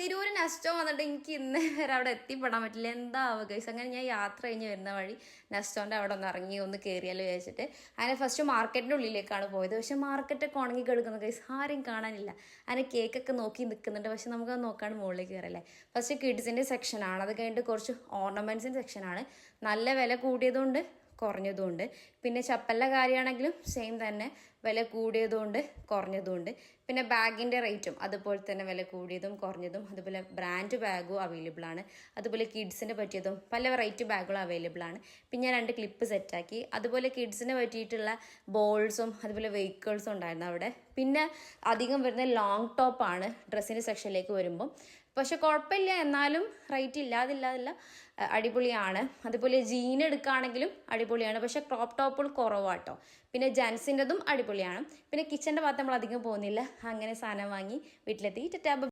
തിരൂര് നെസ്റ്റോ വന്നിട്ട് എനിക്ക് ഇന്ന് വരെ അവിടെ എത്തിപ്പെടാൻ പറ്റില്ല. എന്താവുക ഗൈസ്. അങ്ങനെ ഞാൻ യാത്ര കഴിഞ്ഞ് വരുന്ന വഴി നെസ്റ്റോൻ്റെ അവിടെ ഒന്ന് ഇറങ്ങി ഒന്ന് കയറിയാലോ വിചാരിച്ചിട്ട് അങ്ങനെ ഫസ്റ്റ് മാർക്കറ്റിൻ്റെ ഉള്ളിലേക്കാണ് പോയത്. പക്ഷെ മാർക്കറ്റൊക്കെ ഉണങ്ങി കിടക്കുന്ന ഗൈസ്, ആരും കാണാനില്ല. അങ്ങനെ കേക്കൊക്കെ നോക്കി നിൽക്കുന്നുണ്ട്. പക്ഷെ നമുക്കത് നോക്കാണ്ട് മുകളിലേക്ക് കയറല്ലേ. ഫസ്റ്റ് കിഡ്സിൻ്റെ സെക്ഷനാണ്, അത് കഴിഞ്ഞിട്ട് കുറച്ച് ഓർണമെൻറ്റ്സിൻ്റെ സെക്ഷനാണ്. നല്ല വില കൂടിയതുകൊണ്ട് കുറഞ്ഞതുകൊണ്ട്. പിന്നെ ചപ്പലിൻ്റെ കാര്യമാണെങ്കിലും സെയിം തന്നെ, വില കൂടിയതുകൊണ്ട് കുറഞ്ഞതുകൊണ്ട്. പിന്നെ ബാഗിൻ്റെ റേറ്റും അതുപോലെ തന്നെ വില കൂടിയതും കുറഞ്ഞതും. അതുപോലെ ബ്രാൻഡ് ബാഗും അവൈലബിൾ ആണ്. അതുപോലെ കിഡ്സിന് പറ്റിയതും പല വെറൈറ്റി ബാഗുകളും അവൈലബിൾ ആണ്. പിന്നെ ഞാൻ 2 ക്ലിപ്പ് സെറ്റാക്കി. അതുപോലെ കിഡ്സിന് പറ്റിയിട്ടുള്ള ബോൾസും അതുപോലെ വെഹിക്കിൾസും ഉണ്ടായിരുന്നു അവിടെ. പിന്നെ അധികം വരുന്ന ലോങ് ടോപ്പാണ് ഡ്രസ്സിൻ്റെ സെക്ഷനിലേക്ക് വരുമ്പം. പക്ഷെ കുഴപ്പമില്ല, എന്നാലും റേറ്റ് ഇല്ലാതില്ല, അടിപൊളിയാണ്. അതുപോലെ ജീൻ എടുക്കുകയാണെങ്കിലും അടിപൊളിയാണ്. പക്ഷെ ക്രോപ്പ് ടോപ്പുകൾ കുറവാട്ടോ. പിന്നെ ജെൻസിൻ്റെതും അടിപൊളിയാണ്. പിന്നെ കിച്ചൻ്റെ ഭാഗത്ത് നമ്മൾ അധികം പോകുന്നില്ല. അങ്ങനെ സാധനം വാങ്ങി വീട്ടിലെത്തി. ടാബ്